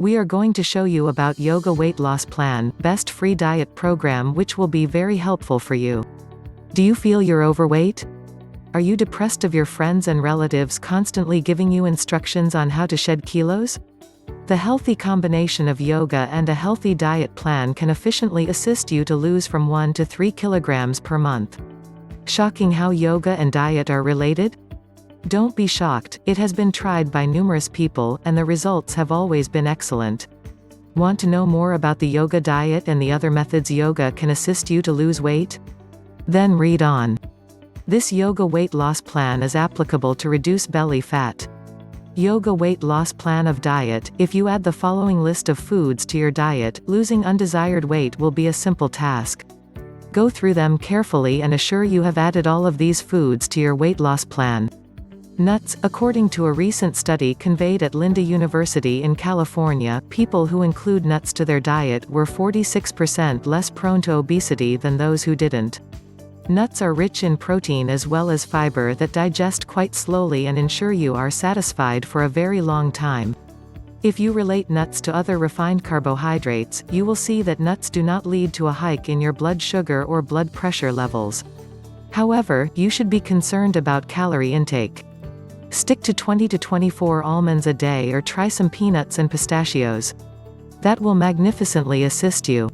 We are going to show you about Yoga Weight Loss Plan, best free diet program which will be very helpful for you. Do you feel you're overweight? Are you depressed of your friends and relatives constantly giving you instructions on how to shed kilos? The healthy combination of yoga and a healthy diet plan can efficiently assist you to lose from 1 to 3 kilograms per month. Shocking how yoga and diet are related? Don't be shocked, it has been tried by numerous people, and the results have always been excellent. Want to know more about the yoga diet and the other methods yoga can assist you to lose weight? Then read on. This yoga weight loss plan is applicable to reduce belly fat. Yoga weight loss plan of diet. If you add the following list of foods to your diet, losing undesired weight will be a simple task. Go through them carefully and assure you have added all of these foods to your weight loss plan. Nuts. According to a recent study conveyed at Linda University in California, people who include nuts to their diet were 46% less prone to obesity than those who didn't. Nuts are rich in protein as well as fiber that digest quite slowly and ensure you are satisfied for a very long time. If you relate nuts to other refined carbohydrates, you will see that nuts do not lead to a hike in your blood sugar or blood pressure levels. However, you should be concerned about calorie intake. Stick to 20 to 24 almonds a day or try some peanuts and pistachios. That will magnificently assist you.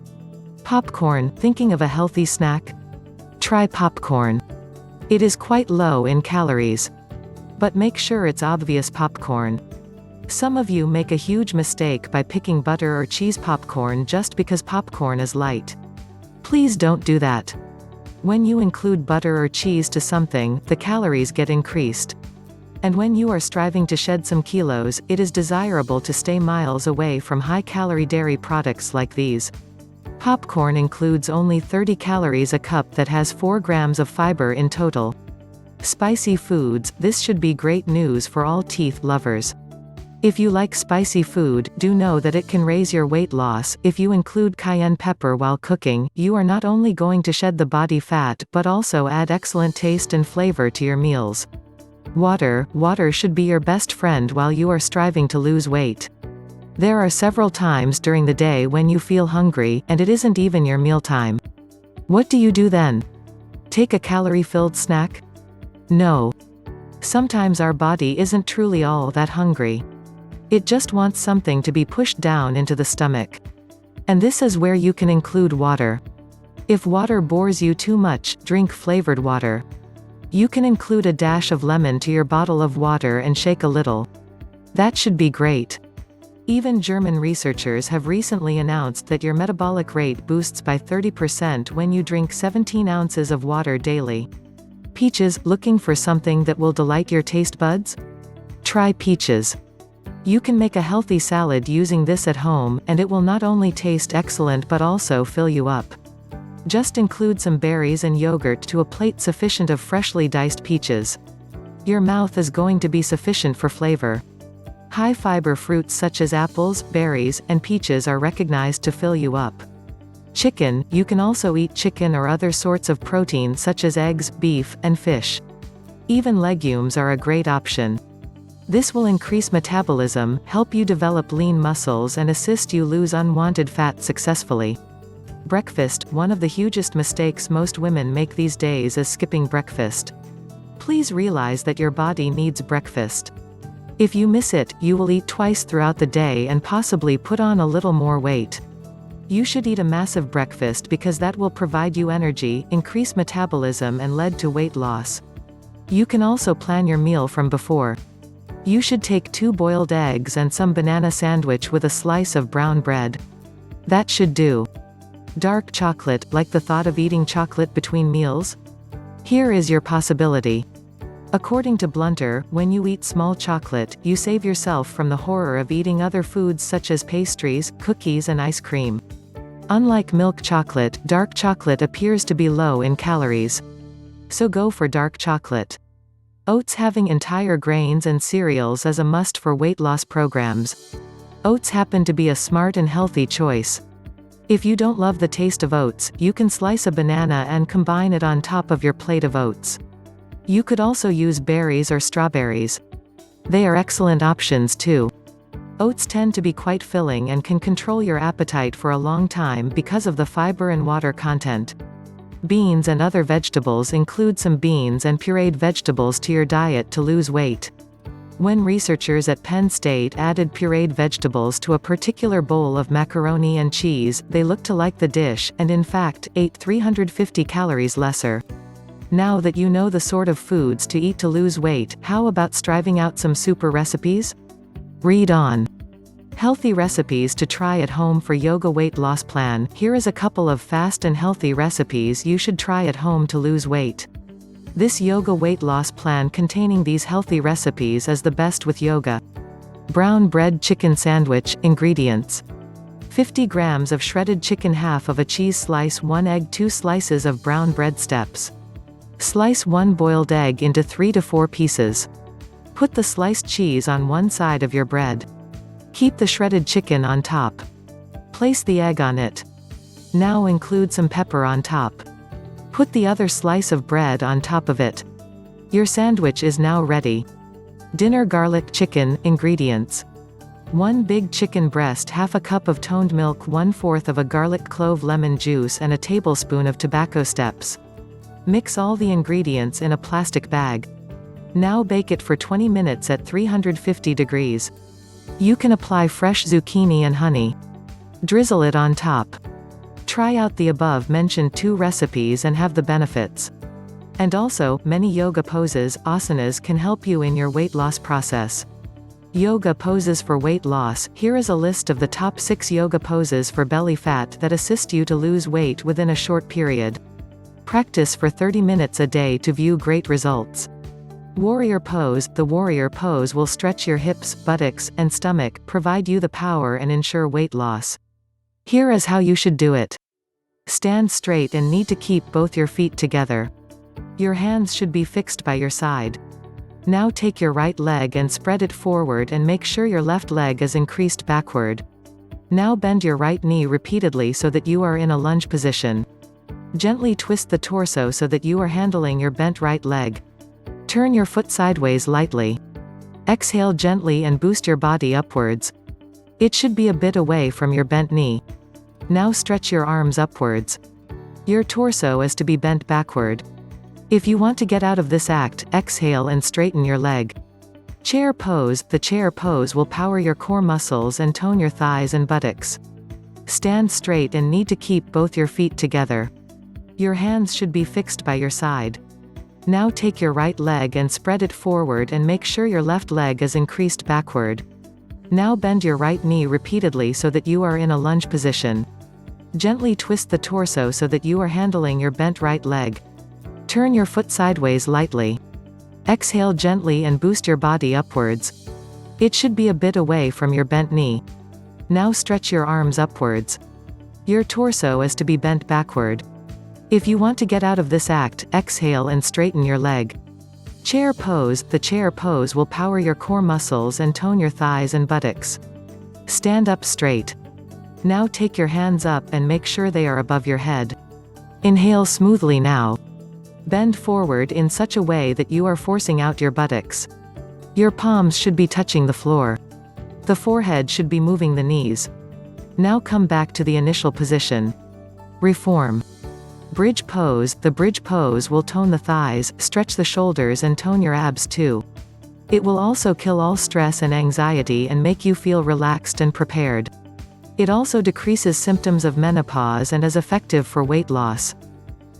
Popcorn. Thinking of a healthy snack? Try popcorn. It is quite low in calories. But make sure it's obvious popcorn. Some of you make a huge mistake by picking butter or cheese popcorn just because popcorn is light. Please don't do that. When you include butter or cheese to something, the calories get increased. And when you are striving to shed some kilos, it is desirable to stay miles away from high-calorie dairy products like these. Popcorn includes only 30 calories a cup that has 4 grams of fiber in total. Spicy foods. This should be great news for all teeth lovers. If you like spicy food, do know that it can raise your weight loss. If you include cayenne pepper while cooking, you are not only going to shed the body fat but also add excellent taste and flavor to your meals. Water. Water should be your best friend while you are striving to lose weight. There are several times during the day when you feel hungry, and it isn't even your mealtime. What do you do then? Take a calorie-filled snack? No. Sometimes our body isn't truly all that hungry. It just wants something to be pushed down into the stomach. And this is where you can include water. If water bores you too much, drink flavored water. You can include a dash of lemon to your bottle of water and shake a little. That should be great. Even German researchers have recently announced that your metabolic rate boosts by 30% when you drink 17 ounces of water daily. Peaches. Looking for something that will delight your taste buds? Try peaches. You can make a healthy salad using this at home, and it will not only taste excellent but also fill you up. Just include some berries and yogurt to a plate sufficient of freshly diced peaches. Your mouth is going to be sufficient for flavor. High-fiber fruits such as apples, berries, and peaches are recognized to fill you up. Chicken. You can also eat chicken or other sorts of protein such as eggs, beef, and fish. Even legumes are a great option. This will increase metabolism, help you develop lean muscles and assist you lose unwanted fat successfully. Breakfast. One of the hugest mistakes most women make these days is skipping breakfast. Please realize that your body needs breakfast. If you miss it, you will eat twice throughout the day and possibly put on a little more weight. You should eat a massive breakfast because that will provide you energy, increase metabolism and lead to weight loss. You can also plan your meal from before. You should take 2 boiled eggs and some banana sandwich with a slice of brown bread. That should do. Dark chocolate. Like the thought of eating chocolate between meals? Here is your possibility. According to Blunter, when you eat small chocolate, you save yourself from the horror of eating other foods such as pastries, cookies and ice cream. Unlike milk chocolate, dark chocolate appears to be low in calories. So go for dark chocolate. Oats. Having entire grains and cereals is a must for weight loss programs. Oats happen to be a smart and healthy choice. If you don't love the taste of oats, you can slice a banana and combine it on top of your plate of oats. You could also use berries or strawberries. They are excellent options too. Oats tend to be quite filling and can control your appetite for a long time because of the fiber and water content. Beans and other vegetables. Include some beans and pureed vegetables to your diet to lose weight. When researchers at Penn State added pureed vegetables to a particular bowl of macaroni and cheese, they looked to like the dish, and in fact, ate 350 calories lesser. Now that you know the sort of foods to eat to lose weight, how about striving out some super recipes? Read on. Healthy recipes to try at home for yoga weight loss plan. Here is a couple of fast and healthy recipes you should try at home to lose weight. This yoga weight loss plan containing these healthy recipes is the best with yoga. Brown bread chicken sandwich. Ingredients: 50 grams of shredded chicken, half of a cheese slice, 1 egg, 2 slices of brown bread. Steps: slice 1 boiled egg into 3 to 4 pieces. Put the sliced cheese on one side of your bread. Keep the shredded chicken on top. Place the egg on it. Now include some pepper on top. Put the other slice of bread on top of it. Your sandwich is now ready. Dinner garlic chicken. Ingredients: 1 big chicken breast, half a cup of toned milk, 1/4 of a garlic clove lemon juice, and a tablespoon of tobacco. Steps: mix all the ingredients in a plastic bag. Now bake it for 20 minutes at 350 degrees. You can apply fresh zucchini and honey. Drizzle it on top. Try out the above-mentioned 2 recipes and have the benefits. And also, many yoga poses, asanas, can help you in your weight loss process. Yoga poses for weight loss. Here is a list of the top 6 yoga poses for belly fat that assist you to lose weight within a short period. Practice for 30 minutes a day to view great results. Warrior pose. The warrior pose will stretch your hips, buttocks, and stomach, provide you the power and ensure weight loss. Here is how you should do it. Stand straight and need to keep both your feet together. Your hands should be fixed by your side. Now take your right leg and spread it forward and make sure your left leg is increased backward. Now bend your right knee repeatedly so that you are in a lunge position. Gently twist the torso so that you are handling your bent right leg. Turn your foot sideways lightly. Exhale gently and boost your body upwards. It should be a bit away from your bent knee. Now stretch your arms upwards. Your torso is to be bent backward. If you want to get out of this act, exhale and straighten your leg. Chair pose. The chair pose will power your core muscles and tone your thighs and buttocks. Stand straight and need to keep both your feet together. Your hands should be fixed by your side. Now take your right leg and spread it forward and make sure your left leg is increased backward. Now bend your right knee repeatedly so that you are in a lunge position. Gently twist the torso so that you are handling your bent right leg. Turn your foot sideways lightly. Exhale gently and boost your body upwards. It should be a bit away from your bent knee. Now stretch your arms upwards. Your torso is to be bent backward. If you want to get out of this act, exhale and straighten your leg. Chair pose. The chair pose will power your core muscles and tone your thighs and buttocks. Stand up straight. Now take your hands up and make sure they are above your head. Inhale smoothly now. Bend forward in such a way that you are forcing out your buttocks. Your palms should be touching the floor. The forehead should be moving the knees. Now come back to the initial position. Reform. Bridge pose. The bridge pose will tone the thighs, stretch the shoulders and tone your abs too. It will also kill all stress and anxiety and make you feel relaxed and prepared. It also decreases symptoms of menopause and is effective for weight loss.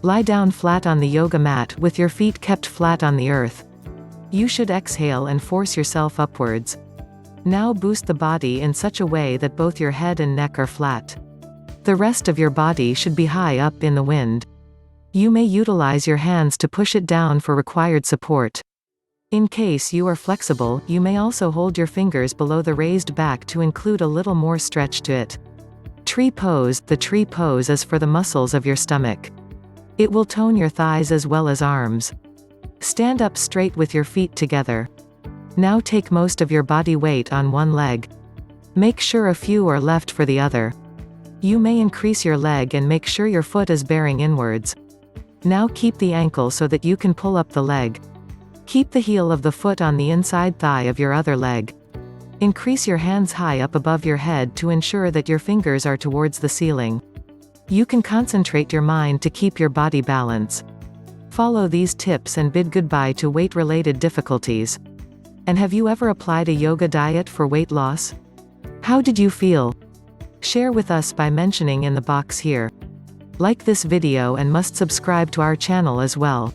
Lie down flat on the yoga mat with your feet kept flat on the earth. You should exhale and force yourself upwards. Now boost the body in such a way that both your head and neck are flat. The rest of your body should be high up in the wind. You may utilize your hands to push it down for required support. In case you are flexible, you may also hold your fingers below the raised back to include a little more stretch to it. Tree pose. The tree pose is for the muscles of your stomach. It will tone your thighs as well as arms. Stand up straight with your feet together. Now take most of your body weight on one leg. Make sure a few are left for the other. You may increase your leg and make sure your foot is bearing inwards. Now keep the ankle so that you can pull up the leg. Keep the heel of the foot on the inside thigh of your other leg. Increase your hands high up above your head to ensure that your fingers are towards the ceiling. You can concentrate your mind to keep your body balance. Follow these tips and bid goodbye to weight-related difficulties. And have you ever applied a yoga diet for weight loss? How did you feel? Share with us by mentioning in the box here. Like this video and must subscribe to our channel as well.